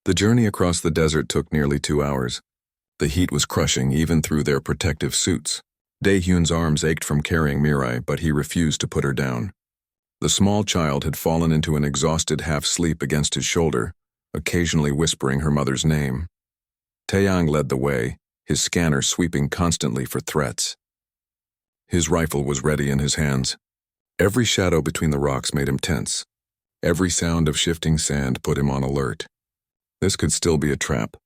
The journey across the desert took nearly 2 hours. The heat was crushing even through their protective suits. Daehyun's arms ached from carrying Mirai, but he refused to put her down. The small child had fallen into an exhausted half-sleep against his shoulder, occasionally whispering her mother's name. Taeyang led the way, his scanner sweeping constantly for threats. His rifle was ready in his hands. Every shadow between the rocks made him tense. Every sound of shifting sand put him on alert. This could still be a trap.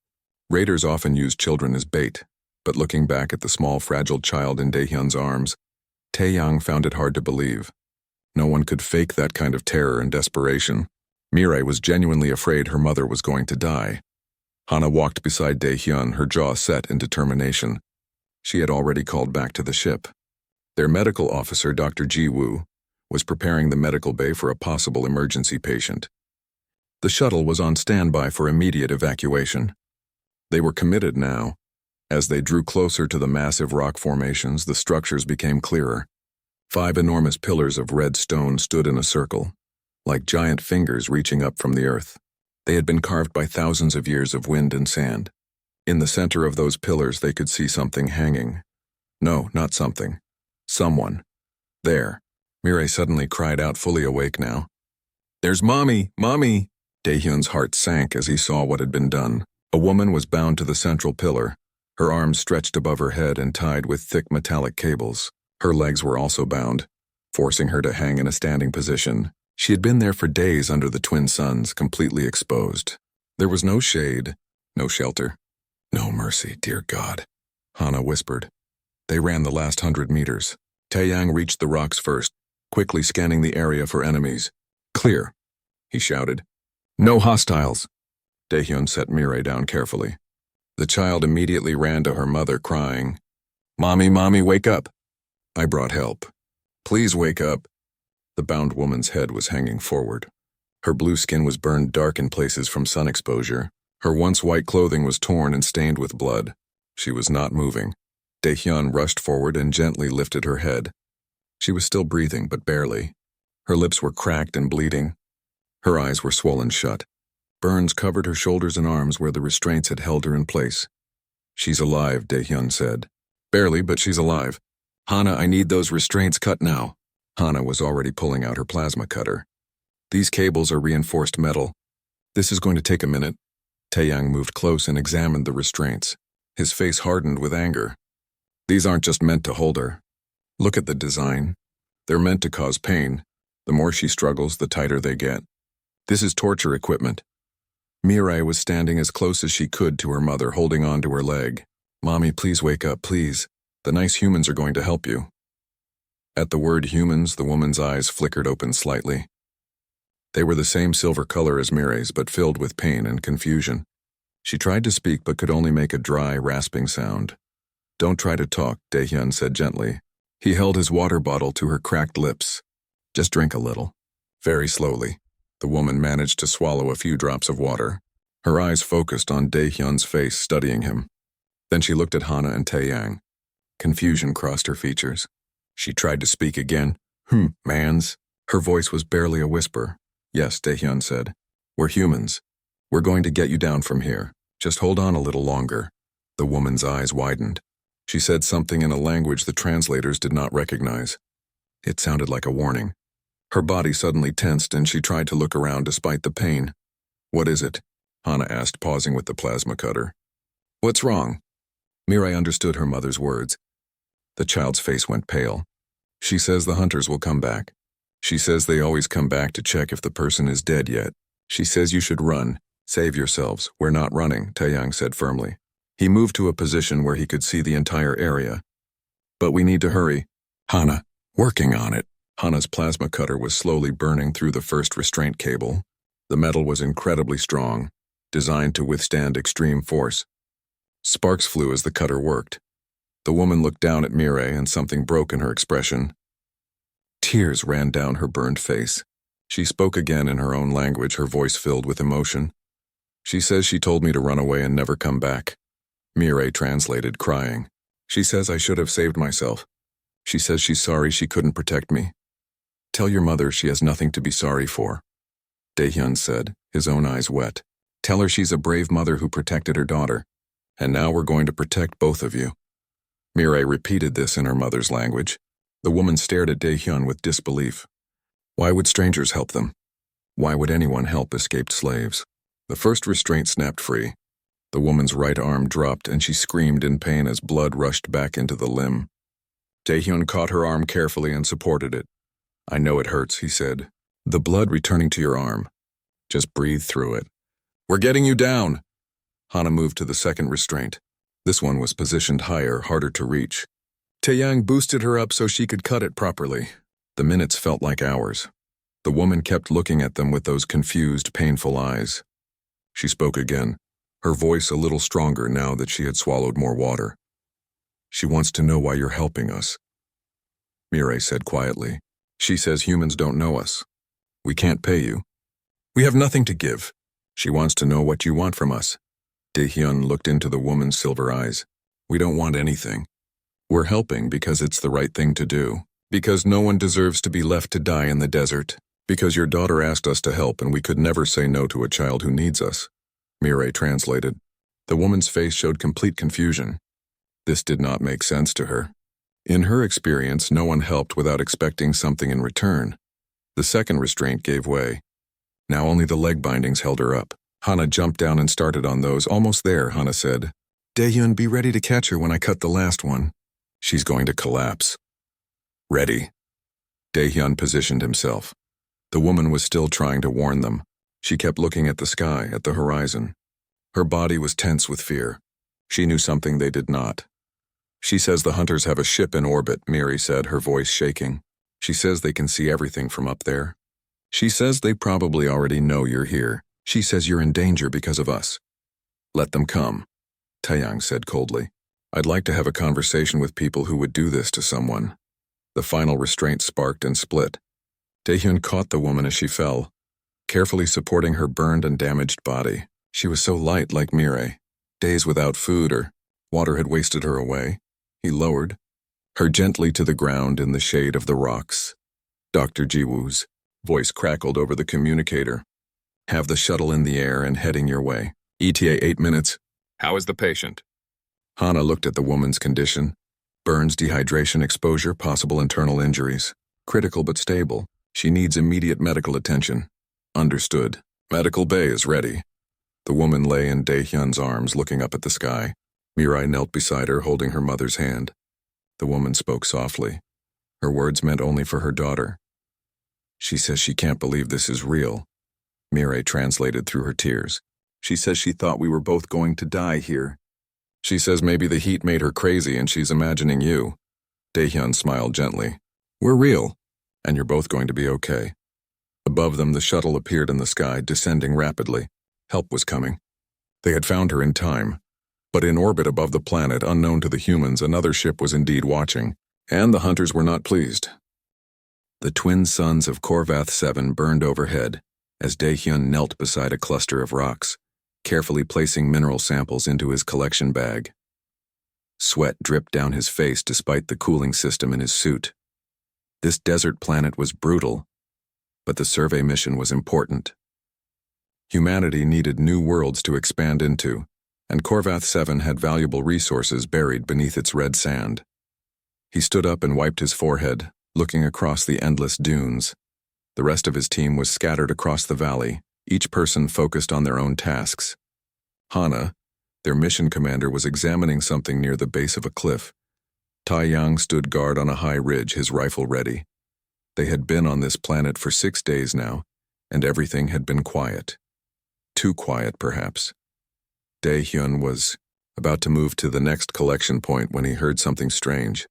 Raiders often use children as bait, but looking back at the small, fragile child in Daehyun's arms, Taeyang found it hard to believe. No one could fake that kind of terror and desperation. Mirai was genuinely afraid her mother was going to die. Hana walked beside Daehyun, her jaw set in determination. She had already called back to the ship. Their medical officer, Dr. Ji-woo, was preparing the medical bay for a possible emergency patient. The shuttle was on standby for immediate evacuation. They were committed now. As they drew closer to the massive rock formations, the structures became clearer. 5 enormous pillars of red stone stood in a circle, like giant fingers reaching up from the earth. They had been carved by thousands of years of wind and sand. In the center of those pillars they could see something hanging. No, not something. Someone. There. Mirai suddenly cried out, fully awake now. "There's Mommy! Mommy!" Daehyun's heart sank as he saw what had been done. A woman was bound to the central pillar, her arms stretched above her head and tied with thick metallic cables. Her legs were also bound, forcing her to hang in a standing position. She had been there for days under the twin suns, completely exposed. There was no shade, no shelter. "No mercy, dear God," Hana whispered. They ran the last 100 meters. Taeyang reached the rocks first, quickly scanning the area for enemies. "Clear," he shouted. "No hostiles." Daehyun set Mirai down carefully. The child immediately ran to her mother, crying, "Mommy, Mommy, wake up." "I brought help. Please wake up." The bound woman's head was hanging forward. Her blue skin was burned dark in places from sun exposure. Her once white clothing was torn and stained with blood. She was not moving. Daehyun rushed forward and gently lifted her head. She was still breathing, but barely. Her lips were cracked and bleeding. Her eyes were swollen shut. Burns covered her shoulders and arms where the restraints had held her in place. "She's alive," Daehyun said. "Barely, but she's alive. Hana, I need those restraints cut now." Hana was already pulling out her plasma cutter. "These cables are reinforced metal. This is going to take a minute." Taeyang moved close and examined the restraints. His face hardened with anger. "These aren't just meant to hold her. Look at the design. They're meant to cause pain. The more she struggles, the tighter they get. This is torture equipment." Mirai was standing as close as she could to her mother, holding on to her leg. "Mommy, please wake up, please. The nice humans are going to help you." At the word humans, the woman's eyes flickered open slightly. They were the same silver color as Mirai's, but filled with pain and confusion. She tried to speak, but could only make a dry, rasping sound. "Don't try to talk," Daehyun said gently. He held his water bottle to her cracked lips. "Just drink a little." Very slowly, the woman managed to swallow a few drops of water. Her eyes focused on Daehyun's face, studying him. Then she looked at Hana and Taeyang. Confusion crossed her features. She tried to speak again. Mans." Her voice was barely a whisper. "Yes," Daehyun said. "We're humans. We're going to get you down from here. Just hold on a little longer." The woman's eyes widened. She said something in a language the translators did not recognize. It sounded like a warning. Her body suddenly tensed and she tried to look around despite the pain. "What is it?" Hana asked, pausing with the plasma cutter. "What's wrong?" Mirai understood her mother's words. The child's face went pale. "She says the hunters will come back. She says they always come back to check if the person is dead yet. She says you should run. Save yourselves. We're not running," Taeyang said firmly. He moved to a position where he could see the entire area. "But we need to hurry." "Hana, working on it." Hana's plasma cutter was slowly burning through the first restraint cable. The metal was incredibly strong, designed to withstand extreme force. Sparks flew as the cutter worked. The woman looked down at Mirai and something broke in her expression. Tears ran down her burned face. She spoke again in her own language, her voice filled with emotion. "She says she told me to run away and never come back." Mirai translated, crying. "She says I should have saved myself. She says she's sorry she couldn't protect me." "Tell your mother she has nothing to be sorry for," Daehyun said, his own eyes wet. Tell her she's a brave mother who protected her daughter. And now we're going to protect both of you. Mirai repeated this in her mother's language. The woman stared at Daehyun with disbelief. Why would strangers help them? Why would anyone help escaped slaves? The first restraint snapped free. The woman's right arm dropped and she screamed in pain as blood rushed back into the limb. Daehyun caught her arm carefully and supported it. I know it hurts, he said. The blood returning to your arm. Just breathe through it. We're getting you down. Hana moved to the second restraint. This one was positioned higher, harder to reach. Taeyang boosted her up so she could cut it properly. The minutes felt like hours. The woman kept looking at them with those confused, painful eyes. She spoke again, her voice a little stronger now that she had swallowed more water. She wants to know why you're helping us. Mirai said quietly. She says humans don't know us. We can't pay you. We have nothing to give. She wants to know what you want from us. Daehyun looked into the woman's silver eyes. We don't want anything. We're helping because it's the right thing to do. Because no one deserves to be left to die in the desert. Because your daughter asked us to help and we could never say no to a child who needs us. Mirai translated. The woman's face showed complete confusion. This did not make sense to her. In her experience, no one helped without expecting something in return. The second restraint gave way. Now only the leg bindings held her up. Hana jumped down and started on those. Almost there, Hana said. Daehyun, be ready to catch her when I cut the last one. She's going to collapse. Ready. Daehyun positioned himself. The woman was still trying to warn them. She kept looking at the sky, at the horizon. Her body was tense with fear. She knew something they did not. She says the hunters have a ship in orbit, Miri said, her voice shaking. She says they can see everything from up there. She says they probably already know you're here. She says you're in danger because of us. Let them come, Taeyang said coldly. I'd like to have a conversation with people who would do this to someone. The final restraint sparked and split. Daehyun caught the woman as she fell, carefully supporting her burned and damaged body. She was so light like Mirai. Days without food or water had wasted her away. He lowered her gently to the ground in the shade of the rocks. Dr. Jiwoo's voice crackled over the communicator. Have the shuttle in the air and heading your way. ETA 8 minutes. How is the patient? Hana looked at the woman's condition. Burns, dehydration, exposure, possible internal injuries. Critical but stable. She needs immediate medical attention. Understood. Medical bay is ready. The woman lay in Daehyun's arms, looking up at the sky. Mirai knelt beside her, holding her mother's hand. The woman spoke softly. Her words meant only for her daughter. She says she can't believe this is real. Mirai translated through her tears. She says she thought we were both going to die here. She says maybe the heat made her crazy and she's imagining you. Daehyun smiled gently. We're real, and you're both going to be okay. Above them, the shuttle appeared in the sky, descending rapidly. Help was coming. They had found her in time. But in orbit above the planet, unknown to the humans, another ship was indeed watching, and the hunters were not pleased. The twin suns of Korvath 7 burned overhead as Daehyun knelt beside a cluster of rocks, carefully placing mineral samples into his collection bag. Sweat dripped down his face despite the cooling system in his suit. This desert planet was brutal, but the survey mission was important. Humanity needed new worlds to expand into, and Korvath 7 had valuable resources buried beneath its red sand. He stood up and wiped his forehead, looking across the endless dunes. The rest of his team was scattered across the valley, each person focused on their own tasks. Hana, their mission commander, was examining something near the base of a cliff. Taeyang stood guard on a high ridge, his rifle ready. They had been on this planet for 6 days now, and everything had been quiet. Too quiet, perhaps. Daehyun was about to move to the next collection point when he heard something strange.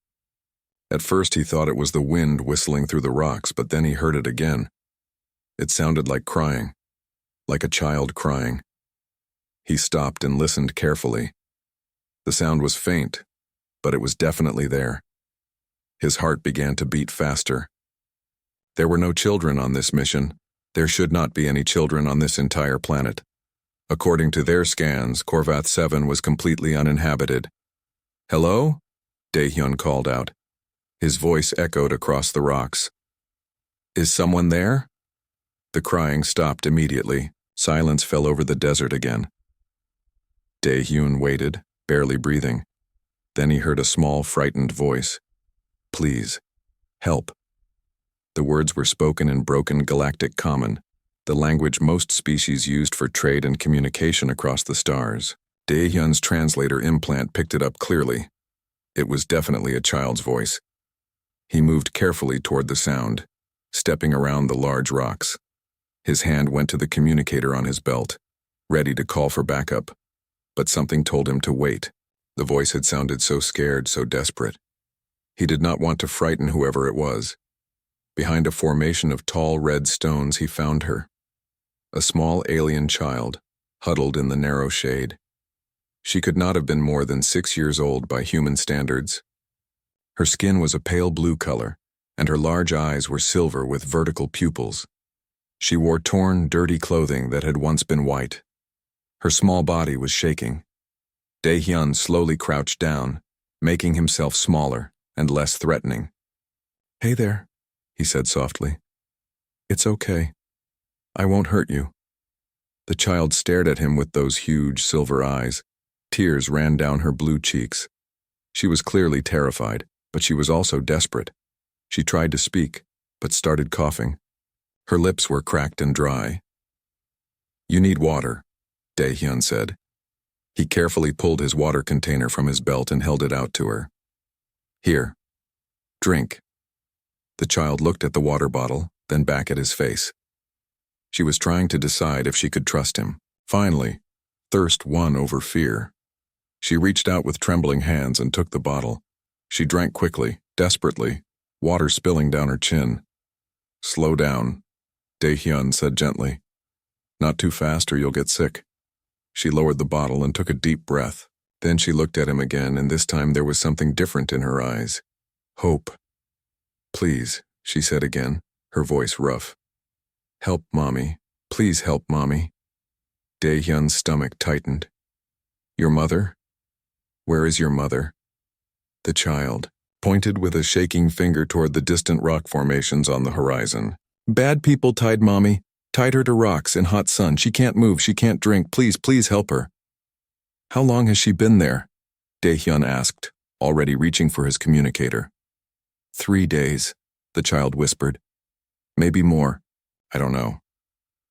At first he thought it was the wind whistling through the rocks, but then he heard it again. It sounded like crying, like a child crying. He stopped and listened carefully. The sound was faint, but it was definitely there. His heart began to beat faster. There were no children on this mission. There should not be any children on this entire planet. According to their scans, Korvath 7 was completely uninhabited. Hello? Daehyun called out. His voice echoed across the rocks. Is someone there? The crying stopped immediately. Silence fell over the desert again. Dae-hyun waited, barely breathing. Then he heard a small, frightened voice. "Please, help." The words were spoken in broken Galactic Common, the language most species used for trade and communication across the stars. Dae-hyun's translator implant picked it up clearly. It was definitely a child's voice. He moved carefully toward the sound, stepping around the large rocks. His hand went to the communicator on his belt, ready to call for backup. But something told him to wait. The voice had sounded so scared, so desperate. He did not want to frighten whoever it was. Behind a formation of tall red stones, he found her. A small alien child, huddled in the narrow shade. She could not have been more than 6 years old by human standards. Her skin was a pale blue color, and her large eyes were silver with vertical pupils. She wore torn, dirty clothing that had once been white. Her small body was shaking. Dae-hyun slowly crouched down, making himself smaller and less threatening. "Hey there," he said softly. "It's okay. I won't hurt you." The child stared at him with those huge silver eyes. Tears ran down her blue cheeks. She was clearly terrified, but she was also desperate. She tried to speak, but started coughing. Her lips were cracked and dry. "You need water," Dae-hyun said. He carefully pulled his water container from his belt and held it out to her. "Here. Drink." The child looked at the water bottle, then back at his face. She was trying to decide if she could trust him. Finally, thirst won over fear. She reached out with trembling hands and took the bottle. She drank quickly, desperately, water spilling down her chin. "Slow down," Dae-hyun said gently. "Not too fast or you'll get sick." She lowered the bottle and took a deep breath. Then she looked at him again, and this time there was something different in her eyes. Hope. "Please," she said again, her voice rough. "Help, Mommy. Please help, Mommy." Dae-hyun's stomach tightened. "Your mother? Where is your mother?" The child pointed with a shaking finger toward the distant rock formations on the horizon. "Bad people tied Mommy. Tied her to rocks in hot sun. She can't move, she can't drink. Please help her." "How long has she been there?" Dae-hyun asked, already reaching for his communicator. 3 days, the child whispered. "Maybe more. I don't know.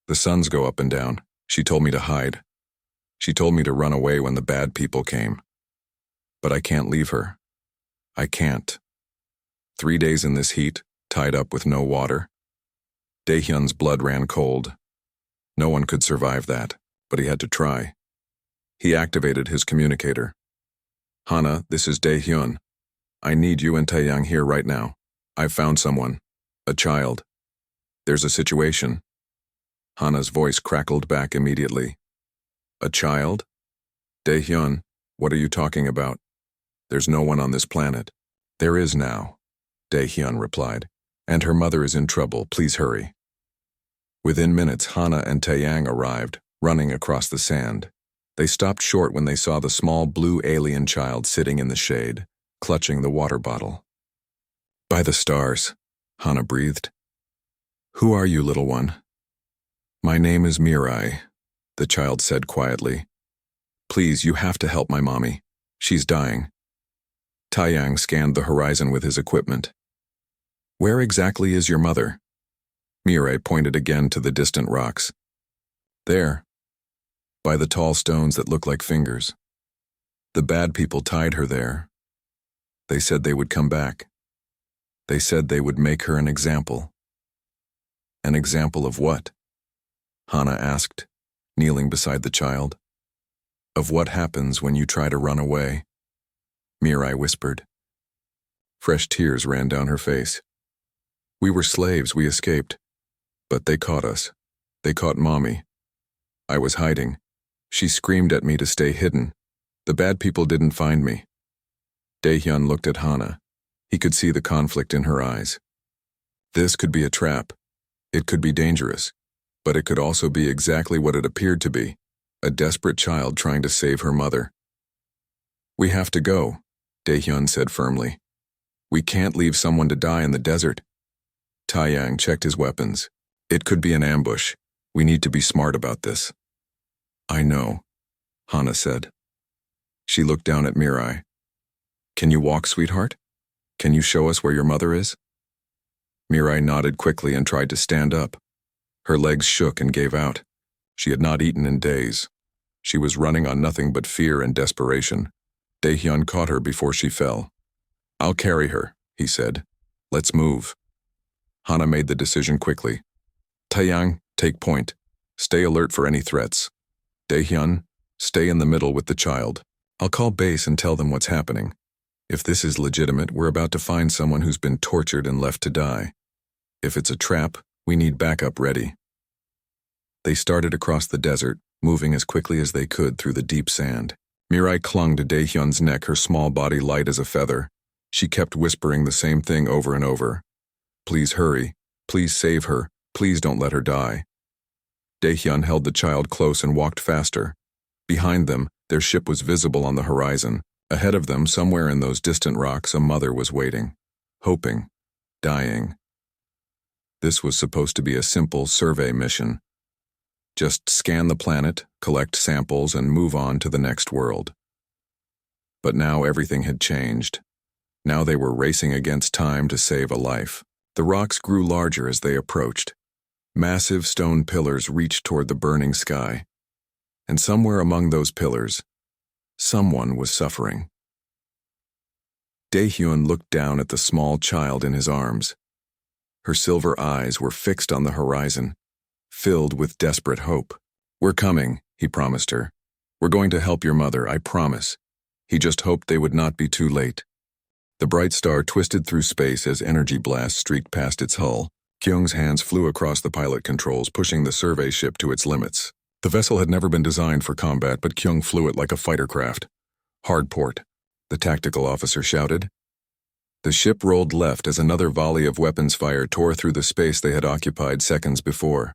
The suns go up and down. She told me to hide. She told me to run away when the bad people came. But I can't leave her. I can't. 3 days in this heat, tied up with no water." Dae-hyun's blood ran cold. No one could survive that, but he had to try. He activated his communicator. "Hana, this is Dae-hyun. I need you and Taeyang here right now. I've found someone. A child. There's a situation." Hana's voice crackled back immediately. "A child? Dae-hyun, what are you talking about? There's no one on this planet." "There is now," Dae-hyun replied. "And her mother is in trouble. Please hurry." Within minutes, Hana and Taeyang arrived, running across the sand. They stopped short when they saw the small blue alien child sitting in the shade, clutching the water bottle. "By the stars," Hana breathed. "Who are you, little one?" "My name is Mirai," the child said quietly. "Please, you have to help my mommy. She's dying." Taeyang scanned the horizon with his equipment. "Where exactly is your mother?" Mirai pointed again to the distant rocks. "There. By the tall stones that look like fingers. The bad people tied her there. They said they would come back. They said they would make her an example." "An example of what?" Hana asked, kneeling beside the child. "Of what happens when you try to run away," Mirai whispered. Fresh tears ran down her face. "We were slaves, we escaped. But they caught us. They caught Mommy. I was hiding. She screamed at me to stay hidden. The bad people didn't find me." Dae-hyun looked at Hana. He could see the conflict in her eyes. This could be a trap. It could be dangerous. But it could also be exactly what it appeared to be, a desperate child trying to save her mother. "We have to go," Dae-hyun said firmly. "We can't leave someone to die in the desert." Taeyang checked his weapons. "It could be an ambush. We need to be smart about this. I know, Hana said. She looked down at Mirai. Can you walk, sweetheart? Can you show us where your mother is? Mirai nodded quickly and tried to stand up. Her legs shook and gave out. She had not eaten in days. She was running on nothing but fear and desperation. Daehyun caught her before she fell. I'll carry her, he said. Let's move. Hana made the decision quickly. Taeyang, take point. Stay alert for any threats. Daehyun, stay in the middle with the child. I'll call base and tell them what's happening. If this is legitimate, we're about to find someone who's been tortured and left to die. If it's a trap, we need backup ready. They started across the desert, moving as quickly as they could through the deep sand. Mirai clung to Daehyun's neck, her small body light as a feather. She kept whispering the same thing over and over. Please hurry. Please save her. Please don't let her die. Daehyun held the child close and walked faster. Behind them, their ship was visible on the horizon. Ahead of them, somewhere in those distant rocks, a mother was waiting, hoping, dying. This was supposed to be a simple survey mission. Just scan the planet, collect samples, and move on to the next world. But now everything had changed. Now they were racing against time to save a life. The rocks grew larger as they approached. Massive stone pillars reached toward the burning sky. And somewhere among those pillars, someone was suffering. Daehyun looked down at the small child in his arms. Her silver eyes were fixed on the horizon, filled with desperate hope. We're coming, he promised her. We're going to help your mother, I promise. He just hoped they would not be too late. The bright star twisted through space as energy blasts streaked past its hull. Kyung's hands flew across the pilot controls, pushing the survey ship to its limits. The vessel had never been designed for combat, but Kyung flew it like a fighter craft. Hard port, the tactical officer shouted. The ship rolled left as another volley of weapons fire tore through the space they had occupied seconds before.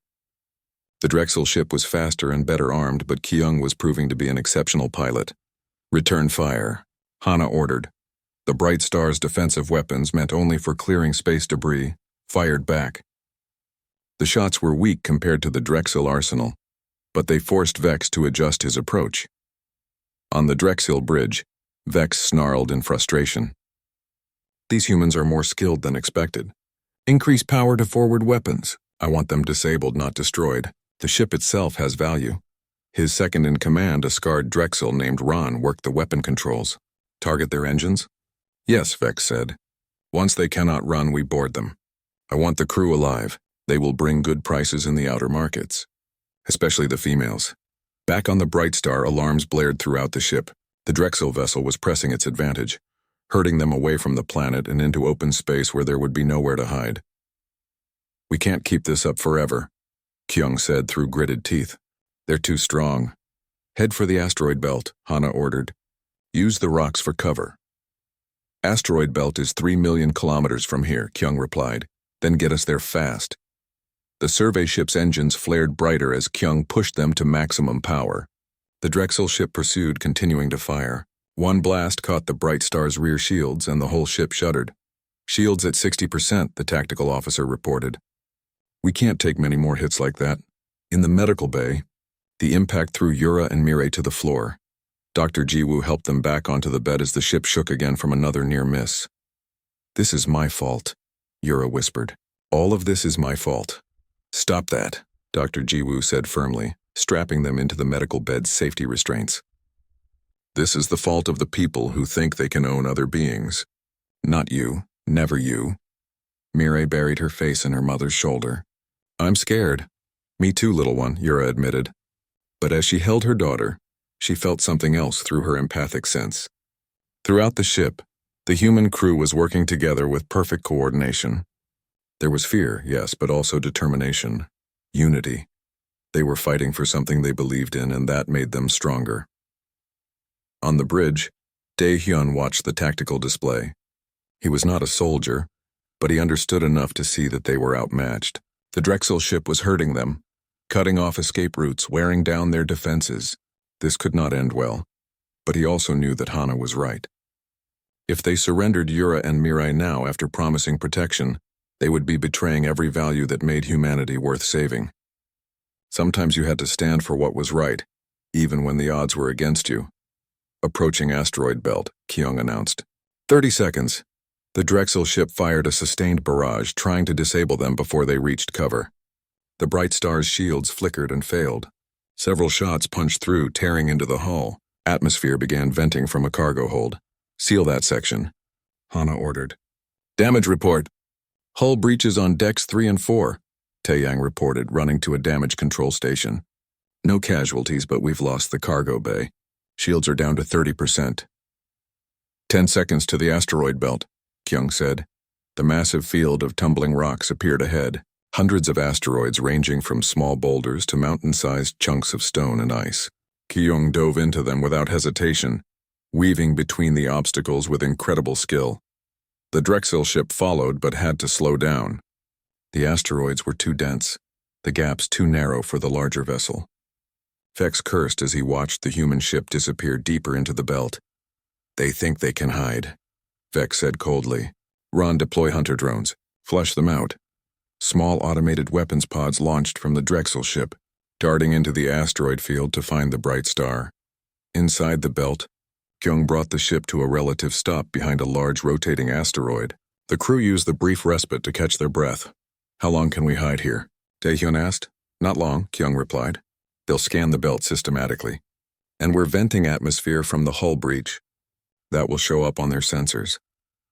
The Drexel ship was faster and better armed, but Kyung was proving to be an exceptional pilot. Return fire, Hana ordered. The Bright Star's defensive weapons, meant only for clearing space debris, fired back. The shots were weak compared to the Drexel arsenal, but they forced Vex to adjust his approach. On the Drexel bridge, Vex snarled in frustration. These humans are more skilled than expected. Increase power to forward weapons. I want them disabled, not destroyed. The ship itself has value. His second-in-command, a scarred Drexel named Ron, worked the weapon controls. Target their engines? Yes, Vex said. Once they cannot run, we board them. I want the crew alive. They will bring good prices in the outer markets. Especially the females. Back on the Bright Star, alarms blared throughout the ship. The Drexel vessel was pressing its advantage, herding them away from the planet and into open space where there would be nowhere to hide. We can't keep this up forever, Kyung said through gritted teeth. They're too strong. Head for the asteroid belt, Hana ordered. Use the rocks for cover. Asteroid belt is 3 million kilometers from here, Kyung replied. Then get us there fast. The survey ship's engines flared brighter as Kyung pushed them to maximum power. The Drexel ship pursued, continuing to fire. One blast caught the Bright Star's rear shields, and the whole ship shuddered. Shields at 60%, the tactical officer reported. We can't take many more hits like that. In the medical bay, the impact threw Yura and Mirai to the floor. Dr. Jiwoo helped them back onto the bed as the ship shook again from another near miss. This is my fault, Yura whispered. All of this is my fault. Stop that, Dr. Jiwoo said firmly, strapping them into the medical bed's safety restraints. This is the fault of the people who think they can own other beings. Not you, never you. Mirai buried her face in her mother's shoulder. I'm scared. Me too, little one, Yura admitted. But as she held her daughter, she felt something else through her empathic sense. Throughout the ship, the human crew was working together with perfect coordination. There was fear, yes, but also determination, unity. They were fighting for something they believed in, and that made them stronger. On the bridge, Daehyun watched the tactical display. He was not a soldier, but he understood enough to see that they were outmatched. The Drexel ship was hurting them, cutting off escape routes, wearing down their defenses. This could not end well, but he also knew that Hana was right. If they surrendered Yura and Mirai now after promising protection, they would be betraying every value that made humanity worth saving. Sometimes you had to stand for what was right, even when the odds were against you. Approaching asteroid belt, Kyung announced. 30 seconds. The Drexel ship fired a sustained barrage, trying to disable them before they reached cover. The Bright Star's shields flickered and failed. Several shots punched through, tearing into the hull. Atmosphere began venting from a cargo hold. Seal that section, Hana ordered. Damage report. Hull breaches on decks 3 and 4, Taeyang reported, running to a damage control station. No casualties, but we've lost the cargo bay. Shields are down to 30%. 10 seconds to the asteroid belt, Kyung said. The massive field of tumbling rocks appeared ahead, hundreds of asteroids ranging from small boulders to mountain-sized chunks of stone and ice. Kyung dove into them without hesitation, weaving between the obstacles with incredible skill. The Drexel ship followed but had to slow down. The asteroids were too dense, the gaps too narrow for the larger vessel. Vex cursed as he watched the human ship disappear deeper into the belt. They think they can hide, Vex said coldly. Ron, deploy hunter drones. Flush them out. Small automated weapons pods launched from the Drexel ship, darting into the asteroid field to find the bright star. Inside the belt, Kyung brought the ship to a relative stop behind a large rotating asteroid. The crew used the brief respite to catch their breath. How long can we hide here? Daehyun asked. Not long, Kyung replied. They'll scan the belt systematically. And we're venting atmosphere from the hull breach. That will show up on their sensors.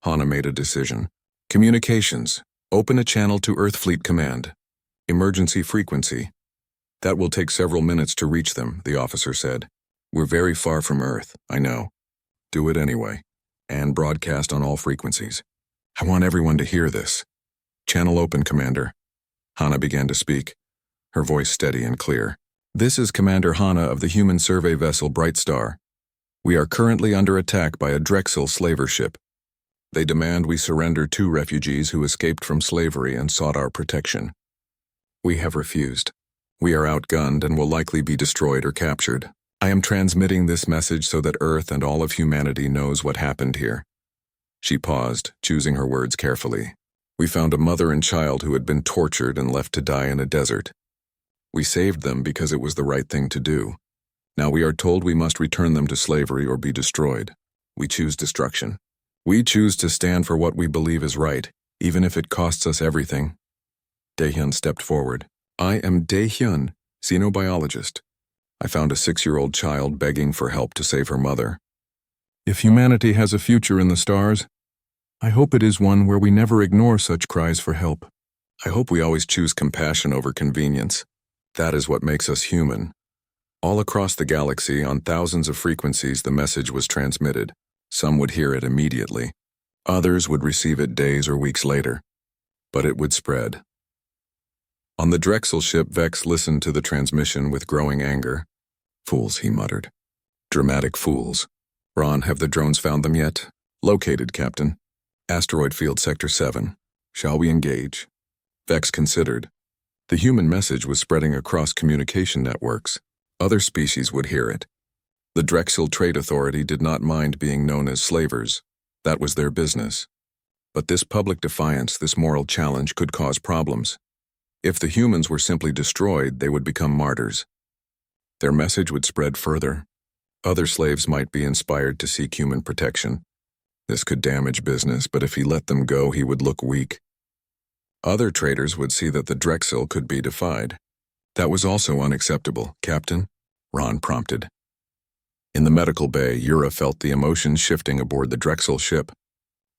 Hana made a decision. Communications. Open a channel to Earth Fleet Command. Emergency frequency. That will take several minutes to reach them, the officer said. We're very far from Earth, I know. Do it anyway. And broadcast on all frequencies. I want everyone to hear this. Channel open, Commander. Hana began to speak, her voice steady and clear. This is Commander Hana of the human survey vessel Bright Star. We are currently under attack by a Drexel slaver ship. They demand we surrender 2 refugees who escaped from slavery and sought our protection. We have refused. We are outgunned and will likely be destroyed or captured. I am transmitting this message so that Earth and all of humanity knows what happened here. She paused, choosing her words carefully. We found a mother and child who had been tortured and left to die in a desert. We saved them because it was the right thing to do. Now we are told we must return them to slavery or be destroyed. We choose destruction. We choose to stand for what we believe is right, even if it costs us everything. Daehyun stepped forward. I am Daehyun, xenobiologist. I found a 6-year-old child begging for help to save her mother. If humanity has a future in the stars, I hope it is one where we never ignore such cries for help. I hope we always choose compassion over convenience. That is what makes us human. All across the galaxy, on thousands of frequencies, the message was transmitted. Some would hear it immediately. Others would receive it days or weeks later. But it would spread. On the Drexel ship, Vex listened to the transmission with growing anger. Fools, he muttered. Dramatic fools. Ron, have the drones found them yet? Located, Captain. Asteroid field sector 7. Shall we engage? Vex considered. The human message was spreading across communication networks. Other species would hear it. The Drexel Trade Authority did not mind being known as slavers. That was their business. But this public defiance, this moral challenge, could cause problems. If the humans were simply destroyed, they would become martyrs. Their message would spread further. Other slaves might be inspired to seek human protection. This could damage business, but if he let them go, he would look weak. Other traders would see that the Drexel could be defied. That was also unacceptable, Captain, Ron prompted. In the medical bay, Yura felt the emotions shifting aboard the Drexel ship.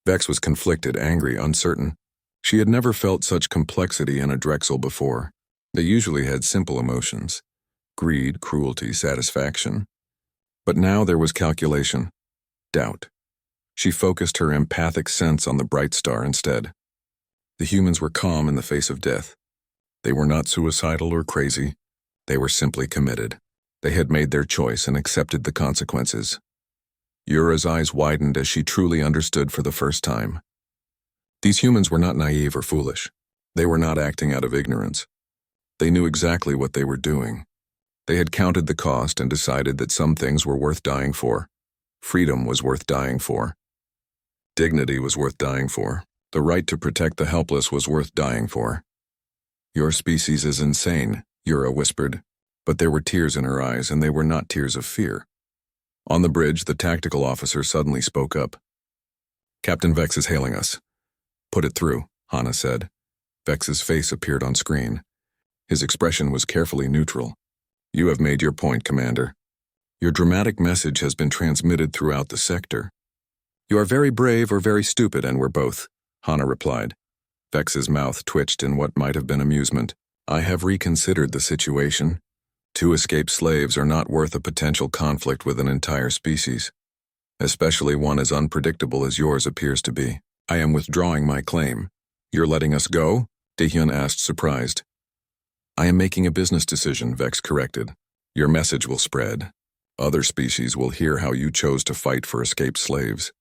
Vex was conflicted, angry, uncertain. She had never felt such complexity in a Drexel before. They usually had simple emotions: greed, cruelty, satisfaction. But now there was calculation, doubt. She focused her empathic sense on the Bright Star instead. The humans were calm in the face of death. They were not suicidal or crazy. They were simply committed. They had made their choice and accepted the consequences. Yura's eyes widened as she truly understood for the first time. These humans were not naive or foolish. They were not acting out of ignorance. They knew exactly what they were doing. They had counted the cost and decided that some things were worth dying for. Freedom was worth dying for. Dignity was worth dying for. The right to protect the helpless was worth dying for. Your species is insane, Yura whispered, but there were tears in her eyes, and they were not tears of fear. On the bridge, the tactical officer suddenly spoke up. "Captain Vex is hailing us." "Put it through," Hana said. Vex's face appeared on screen. His expression was carefully neutral. "You have made your point, Commander. Your dramatic message has been transmitted throughout the sector." "You are very brave or very stupid, and we're both," Hana replied. Vex's mouth twitched in what might have been amusement. "I have reconsidered the situation. 2 escaped slaves are not worth a potential conflict with an entire species, especially one as unpredictable as yours appears to be. I am withdrawing my claim." "You're letting us go?" Daehyun asked, surprised. "I am making a business decision," Vex corrected. "Your message will spread. Other species will hear how you chose to fight for escaped slaves.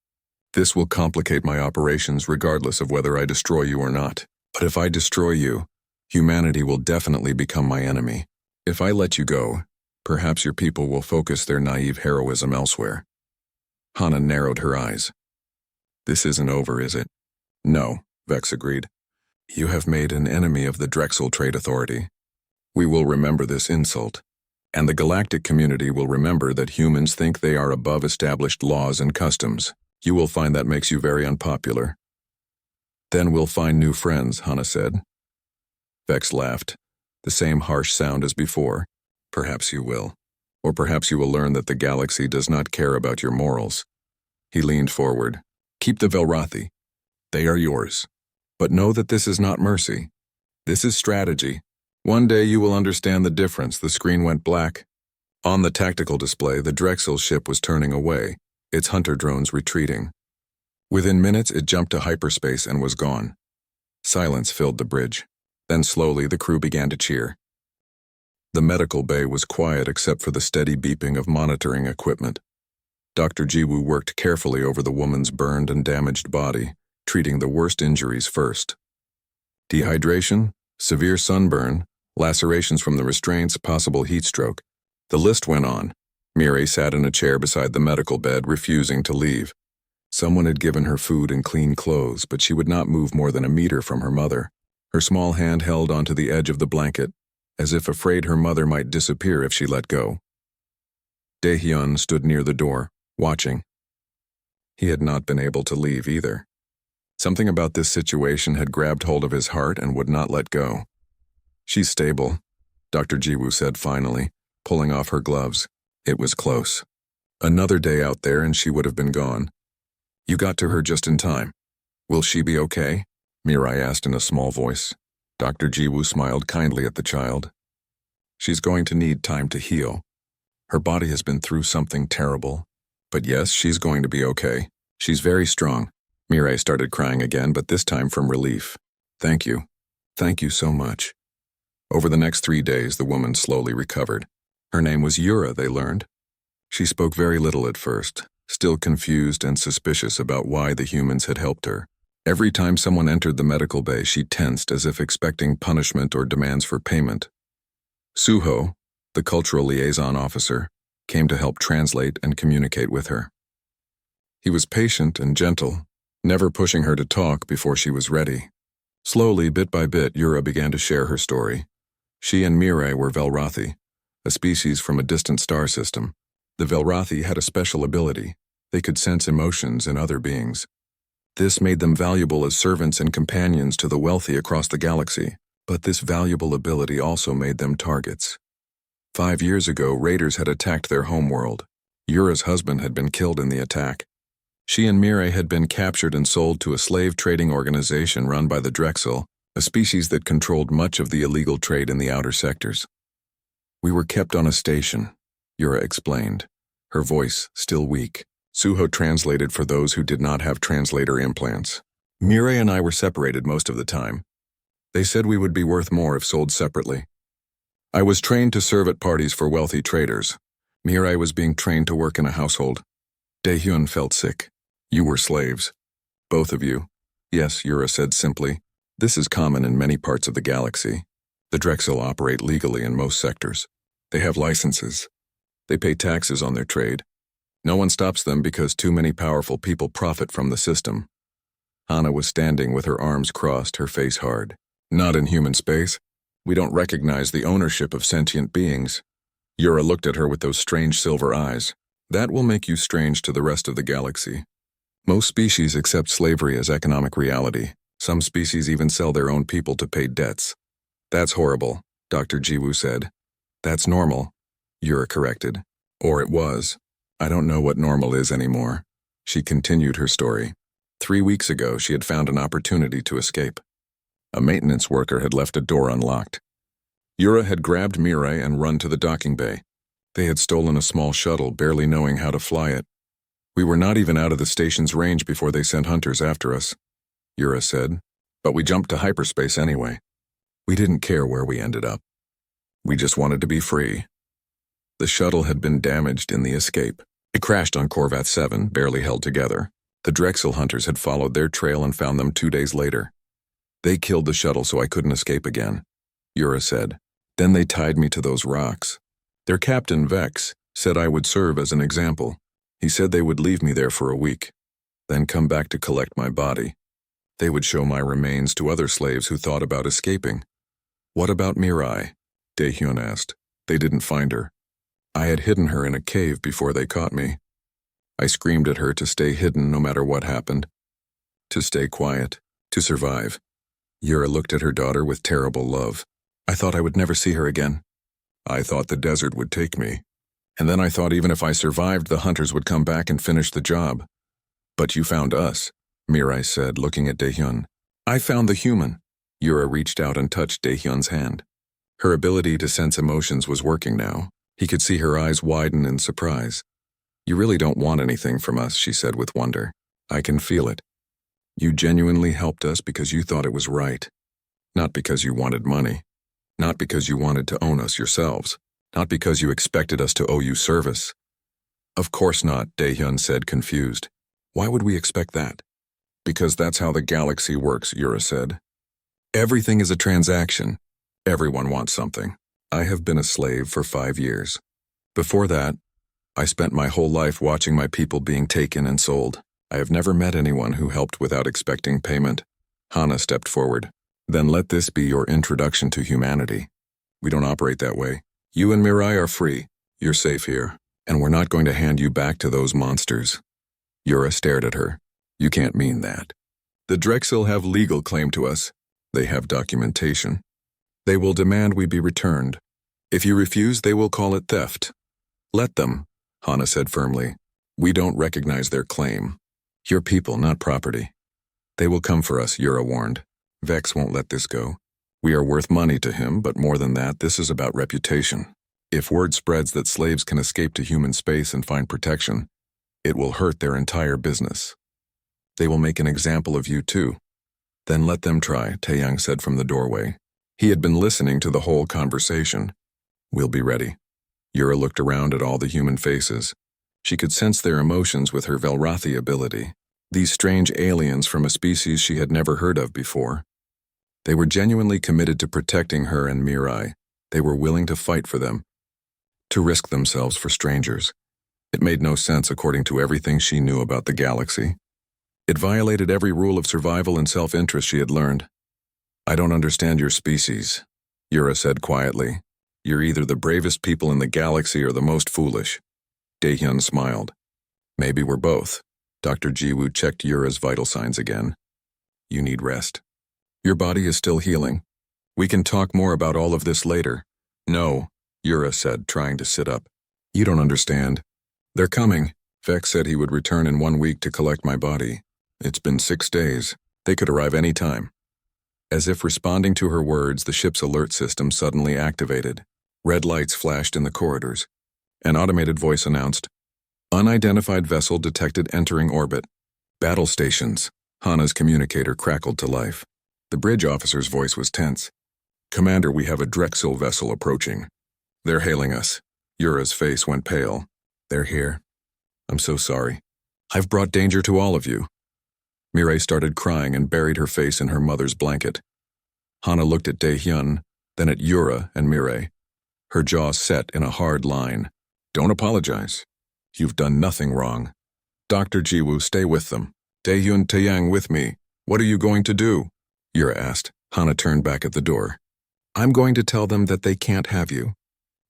This will complicate my operations regardless of whether I destroy you or not. But if I destroy you, humanity will definitely become my enemy. If I let you go, perhaps your people will focus their naive heroism elsewhere." Hana narrowed her eyes. "This isn't over, is it?" "No," Vex agreed. "You have made an enemy of the Drexel Trade Authority. We will remember this insult, and the galactic community will remember that humans think they are above established laws and customs. You will find that makes you very unpopular." "Then we'll find new friends," Hana said. Vex laughed, the same harsh sound as before. "Perhaps you will. Or perhaps you will learn that the galaxy does not care about your morals." He leaned forward. "Keep the Velrathi. They are yours. But know that this is not mercy. This is strategy. One day you will understand the difference." The screen went black. On the tactical display, the Drexel ship was turning away, its hunter drones retreating. Within minutes, it jumped to hyperspace and was gone. Silence filled the bridge. Then slowly, the crew began to cheer. The medical bay was quiet except for the steady beeping of monitoring equipment. Dr. Jiwoo worked carefully over the woman's burned and damaged body, treating the worst injuries first. Dehydration, severe sunburn, lacerations from the restraints, possible heat stroke. The list went on. Mirai sat in a chair beside the medical bed, refusing to leave. Someone had given her food and clean clothes, but she would not move more than a meter from her mother. Her small hand held onto the edge of the blanket, as if afraid her mother might disappear if she let go. Daehyun stood near the door, watching. He had not been able to leave either. Something about this situation had grabbed hold of his heart and would not let go. "She's stable," Dr. Jiwoo said finally, pulling off her gloves. It was close. Another day out there and she would have been gone. "You got to her just in time. Will she be okay?" Mirai asked in a small voice. Dr. Jiwoo smiled kindly at the child. "She's going to need time to heal. Her body has been through something terrible. But yes, she's going to be okay. She's very strong." Mirai started crying again, but this time from relief. "Thank you. Thank you so much." Over the next 3 days, the woman slowly recovered. Her name was Yura, they learned. She spoke very little at first, still confused and suspicious about why the humans had helped her. Every time someone entered the medical bay, she tensed as if expecting punishment or demands for payment. Suho, the cultural liaison officer, came to help translate and communicate with her. He was patient and gentle, never pushing her to talk before she was ready. Slowly, bit by bit, Yura began to share her story. She and Mirai were Velrathi, a species from a distant star system. The Velrathi had a special ability. They could sense emotions in other beings. This made them valuable as servants and companions to the wealthy across the galaxy, but this valuable ability also made them targets. 5 years ago, raiders had attacked their homeworld. Yura's husband had been killed in the attack. She and Mirai had been captured and sold to a slave trading organization run by the Drexel, a species that controlled much of the illegal trade in the outer sectors. "We were kept on a station," Yura explained, her voice still weak. Suho translated for those who did not have translator implants. "Mirai and I were separated most of the time. They said we would be worth more if sold separately. I was trained to serve at parties for wealthy traders. Mirai was being trained to work in a household." Daehyun felt sick. "You were slaves. Both of you." "Yes," Yura said simply. "This is common in many parts of the galaxy. The Drexel operate legally in most sectors. They have licenses. They pay taxes on their trade. No one stops them because too many powerful people profit from the system." Hana was standing with her arms crossed, her face hard. "Not in human space?" We don't recognize the ownership of sentient beings. Yura looked at her with those strange silver eyes. That will make you strange to the rest of the galaxy. Most species accept slavery as economic reality. Some species even sell their own people to pay debts. That's horrible, Dr. Jiwoo said. That's normal, Yura corrected. Or it was. I don't know what normal is anymore. She continued her story. 3 weeks ago, she had found an opportunity to escape. A maintenance worker had left a door unlocked. Yura had grabbed Mirai and run to the docking bay. They had stolen a small shuttle, barely knowing how to fly it. We were not even out of the station's range before they sent hunters after us, Yura said. But we jumped to hyperspace anyway. We didn't care where we ended up. We just wanted to be free. The shuttle had been damaged in the escape. It crashed on Corvat 7, barely held together. The Drexel hunters had followed their trail and found them 2 days later. They killed the shuttle so I couldn't escape again, Yura said. Then they tied me to those rocks. Their captain, Vex, said I would serve as an example. He said they would leave me there for a week, then come back to collect my body. They would show my remains to other slaves who thought about escaping. What about Mirai? Daehyun asked. They didn't find her. I had hidden her in a cave before they caught me. I screamed at her to stay hidden no matter what happened. To stay quiet, to survive. Yura looked at her daughter with terrible love. I thought I would never see her again. I thought the desert would take me. And then I thought even if I survived, the hunters would come back and finish the job. But you found us, Mirai said, looking at Daehyun. I found the human. Yura reached out and touched Daehyun's hand. Her ability to sense emotions was working now. He could see her eyes widen in surprise. You really don't want anything from us, she said with wonder. I can feel it. You genuinely helped us because you thought it was right. Not because you wanted money. Not because you wanted to own us yourselves. Not because you expected us to owe you service. Of course not, Daehyun said, confused. Why would we expect that? Because that's how the galaxy works, Yura said. Everything is a transaction. Everyone wants something. I have been a slave for 5 years. Before that, I spent my whole life watching my people being taken and sold. I have never met anyone who helped without expecting payment. Hana stepped forward. Then let this be your introduction to humanity. We don't operate that way. You and Mirai are free. You're safe here. And we're not going to hand you back to those monsters. Yura stared at her. You can't mean that. The Drexel have legal claim to us. They have documentation. They will demand we be returned. If you refuse, they will call it theft. Let them, Hana said firmly. We don't recognize their claim. Your people, not property. They will come for us, Yura warned. Vex won't let this go. We are worth money to him, but more than that, this is about reputation. If word spreads that slaves can escape to human space and find protection, it will hurt their entire business. They will make an example of you too. Then let them try, Taeyang said from the doorway. He had been listening to the whole conversation. We'll be ready. Yura looked around at all the human faces. She could sense their emotions with her Velrathi ability. These strange aliens from a species she had never heard of before. They were genuinely committed to protecting her and Mirai. They were willing to fight for them, to risk themselves for strangers. It made no sense according to everything she knew about the galaxy. It violated every rule of survival and self-interest she had learned. I don't understand your species, Yura said quietly. You're either the bravest people in the galaxy or the most foolish. Daehyun smiled. Maybe we're both. Dr. Jiwoo checked Yura's vital signs again. You need rest. Your body is still healing. We can talk more about all of this later. No, Yura said, trying to sit up. You don't understand. They're coming. Vex said he would return in 1 week to collect my body. It's been 6 days. They could arrive any time. As if responding to her words, the ship's alert system suddenly activated. Red lights flashed in the corridors. An automated voice announced, Unidentified vessel detected entering orbit. Battle stations. Hana's communicator crackled to life. The bridge officer's voice was tense. Commander, we have a Drexel vessel approaching. They're hailing us. Yura's face went pale. They're here. I'm so sorry. I've brought danger to all of you. Mirai started crying and buried her face in her mother's blanket. Hana looked at Daehyun, then at Yura and Mirai. Her jaw set in a hard line. Don't apologize. You've done nothing wrong. Dr. Jiwoo, stay with them. Daehyun, Taeyang with me. What are you going to do? Yura asked. Hana turned back at the door. I'm going to tell them that they can't have you,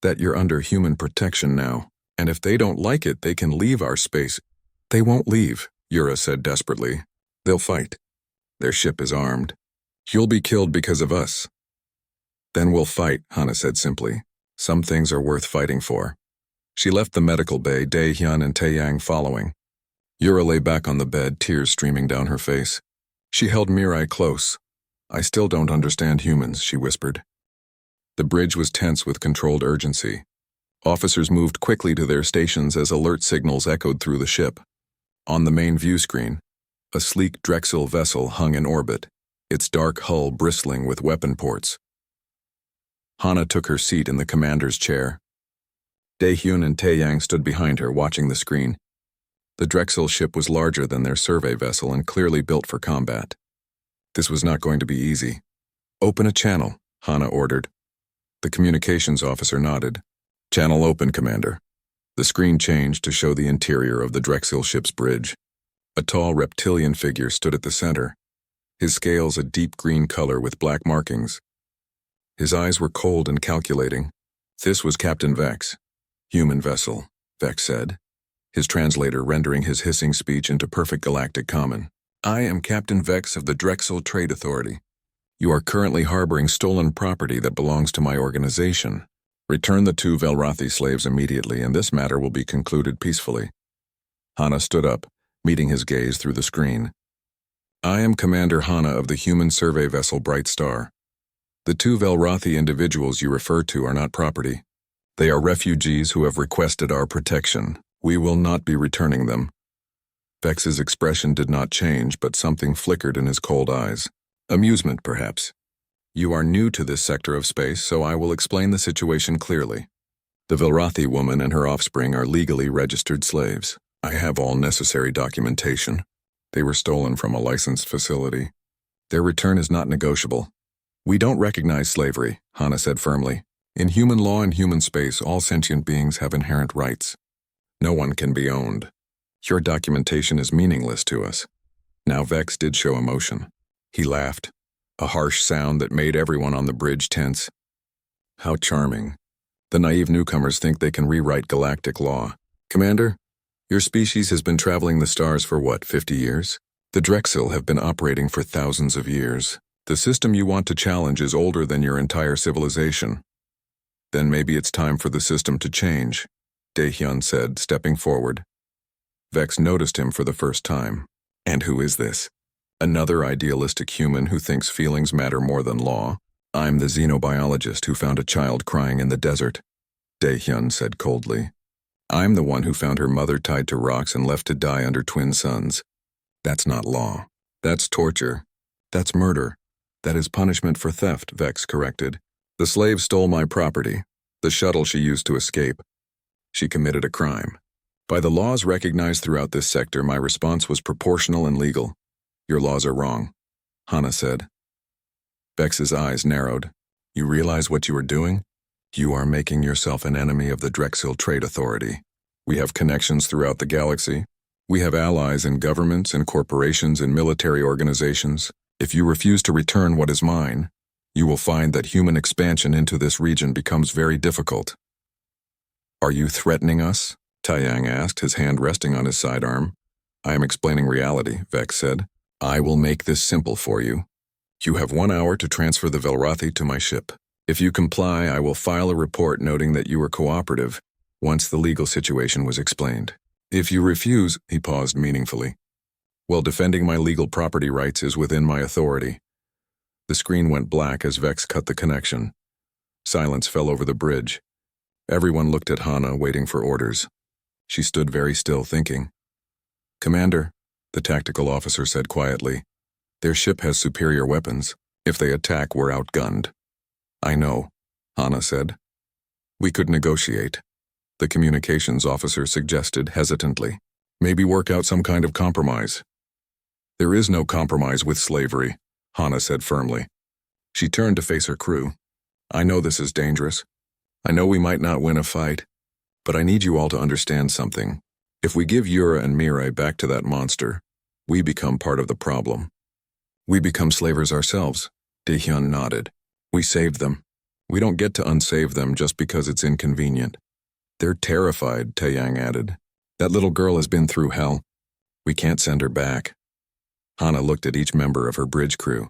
that you're under human protection now, and if they don't like it, they can leave our space. They won't leave, Yura said desperately. They'll fight. Their ship is armed. You'll be killed because of us. Then we'll fight, Hana said simply. Some things are worth fighting for. She left the medical bay, Dae-hyun and Tae-yang following. Yura lay back on the bed, tears streaming down her face. She held Mirai close. I still don't understand humans, she whispered. The bridge was tense with controlled urgency. Officers moved quickly to their stations as alert signals echoed through the ship. On the main view screen, a sleek Drexel vessel hung in orbit, its dark hull bristling with weapon ports. Hana took her seat in the commander's chair. Dae-hyun and Tae-yang stood behind her, watching the screen. The Drexel ship was larger than their survey vessel and clearly built for combat. This was not going to be easy. Open a channel, Hana ordered. The communications officer nodded. Channel open, Commander. The screen changed to show the interior of the Drexel ship's bridge. A tall reptilian figure stood at the center, his scales a deep green color with black markings. His eyes were cold and calculating. This was Captain Vex. Human vessel, Vex said, his translator rendering his hissing speech into perfect galactic common. I am Captain Vex of the Drexel Trade Authority. You are currently harboring stolen property that belongs to my organization. Return the 2 Velrathi slaves immediately, and this matter will be concluded peacefully. Hana stood up, meeting his gaze through the screen. I am Commander Hana of the human survey vessel Bright Star. The 2 Velrathi individuals you refer to are not property. They are refugees who have requested our protection. We will not be returning them. Vex's expression did not change, but something flickered in his cold eyes. Amusement, perhaps. You are new to this sector of space, so I will explain the situation clearly. The Velrathi woman and her offspring are legally registered slaves. I have all necessary documentation. They were stolen from a licensed facility. Their return is not negotiable. We don't recognize slavery, Hana said firmly. In human law and human space, all sentient beings have inherent rights. No one can be owned. Your documentation is meaningless to us. Now Vex did show emotion. He laughed, a harsh sound that made everyone on the bridge tense. How charming. The naive newcomers think they can rewrite galactic law. Commander, your species has been traveling the stars for what, 50 years? The Drexel have been operating for thousands of years. The system you want to challenge is older than your entire civilization. Then maybe it's time for the system to change, Dae-hyun said, stepping forward. Vex noticed him for the first time. And who is this? Another idealistic human who thinks feelings matter more than law? I'm the xenobiologist who found a child crying in the desert, Dae-hyun said coldly. I'm the one who found her mother tied to rocks and left to die under twin suns. That's not law. That's torture. That's murder. That is punishment for theft, Vex corrected. The slave stole my property, the shuttle she used to escape. She committed a crime. By the laws recognized throughout this sector, my response was proportional and legal. Your laws are wrong, Hana said. Vex's eyes narrowed. You realize what you are doing? You are making yourself an enemy of the Drexel Trade Authority. We have connections throughout the galaxy. We have allies in governments and corporations and military organizations. If you refuse to return what is mine, you will find that human expansion into this region becomes very difficult. Are you threatening us? Tae-yang asked, his hand resting on his sidearm. I am explaining reality, Vex said. I will make this simple for you. You have 1 hour to transfer the Velrathi to my ship. If you comply, I will file a report noting that you were cooperative once the legal situation was explained. If you refuse, he paused meaningfully. Well, defending my legal property rights is within my authority. The screen went black as Vex cut the connection. Silence fell over the bridge. Everyone looked at Hana, waiting for orders. She stood very still, thinking. Commander, the tactical officer said quietly, their ship has superior weapons. If they attack, we're outgunned. I know, Hana said. We could negotiate, the communications officer suggested hesitantly. Maybe work out some kind of compromise. There is no compromise with slavery, Hana said firmly. She turned to face her crew. I know this is dangerous. I know we might not win a fight, but I need you all to understand something. If we give Yura and Mirai back to that monster, we become part of the problem. We become slavers ourselves, Dae-hyun nodded. We saved them. We don't get to unsave them just because it's inconvenient. They're terrified, Taeyang added. That little girl has been through hell. We can't send her back. Hana looked at each member of her bridge crew.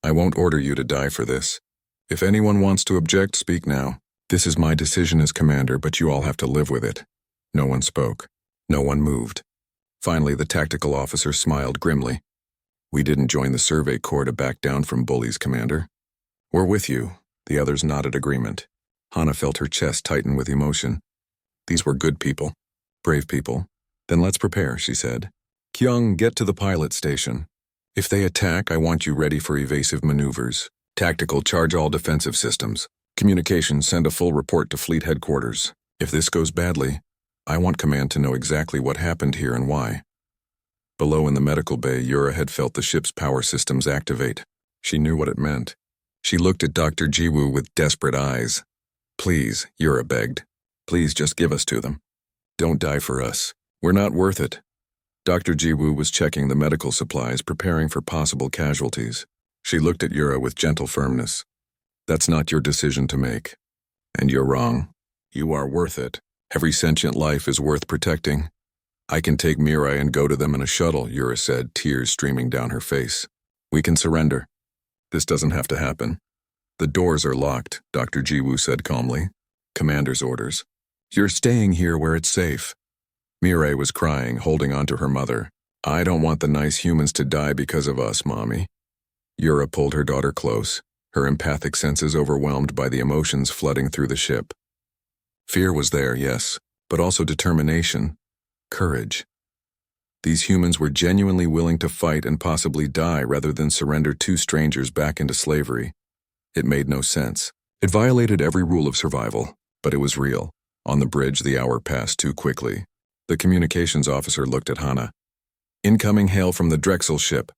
I won't order you to die for this. If anyone wants to object, speak now. This is my decision as commander, but you all have to live with it. No one spoke. No one moved. Finally, the tactical officer smiled grimly. We didn't join the survey corps to back down from bullies, Commander. We're with you. The others nodded agreement. Hana felt her chest tighten with emotion. These were good people. Brave people. Then let's prepare, she said. Kyung, get to the pilot station. If they attack, I want you ready for evasive maneuvers. Tactical, charge all defensive systems. Communications, send a full report to fleet headquarters. If this goes badly, I want command to know exactly what happened here and why. Below in the medical bay, Yura had felt the ship's power systems activate. She knew what it meant. She looked at Dr. Jiwoo with desperate eyes. Please, Yura begged. Please just give us to them. Don't die for us. We're not worth it. Dr. Jiwoo was checking the medical supplies, preparing for possible casualties. She looked at Yura with gentle firmness. That's not your decision to make. And you're wrong. You are worth it. Every sentient life is worth protecting. I can take Mirai and go to them in a shuttle, Yura said, tears streaming down her face. We can surrender. This doesn't have to happen. The doors are locked, Dr. Jiwoo said calmly. Commander's orders. You're staying here where it's safe. Mirai was crying, holding on to her mother. I don't want the nice humans to die because of us, Mommy. Yura pulled her daughter close, her empathic senses overwhelmed by the emotions flooding through the ship. Fear was there, yes, but also determination, courage. These humans were genuinely willing to fight and possibly die rather than surrender two strangers back into slavery. It made no sense. It violated every rule of survival, but it was real. On the bridge, the hour passed too quickly. The communications officer looked at Hana. Incoming hail from the Drexel ship.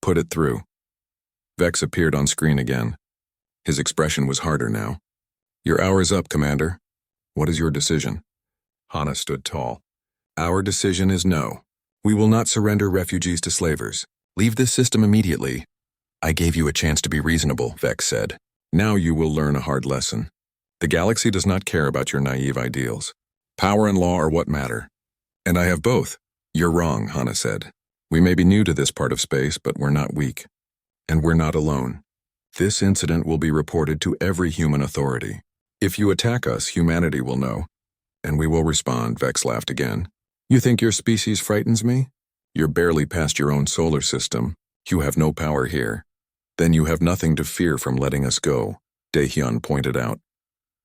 Put it through. Vex appeared on screen again. His expression was harder now. Your hour is up, Commander. What is your decision? Hana stood tall. Our decision is no. We will not surrender refugees to slavers. Leave this system immediately. I gave you a chance to be reasonable, Vex said. Now you will learn a hard lesson. The galaxy does not care about your naive ideals. Power and law are what matter. And I have both. You're wrong, Hana said. We may be new to this part of space, but we're not weak. And we're not alone. This incident will be reported to every human authority. If you attack us, humanity will know. And we will respond, Vex laughed again. You think your species frightens me? You're barely past your own solar system. You have no power here. Then you have nothing to fear from letting us go, Daehyun pointed out.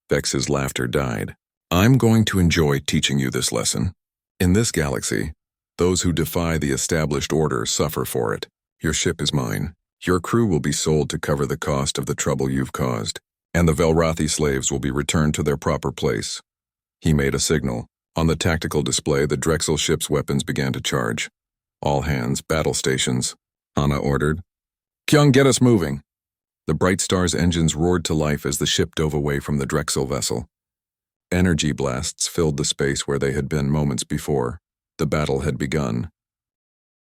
Vex's laughter died. I'm going to enjoy teaching you this lesson. In this galaxy, those who defy the established order suffer for it. Your ship is mine. Your crew will be sold to cover the cost of the trouble you've caused, and the Velrathi slaves will be returned to their proper place. He made a signal. On the tactical display, the Drexel ship's weapons began to charge. All hands, battle stations, Hana ordered. Kyung, get us moving. The Bright Star's engines roared to life as the ship dove away from the Drexel vessel. Energy blasts filled the space where they had been moments before. The battle had begun.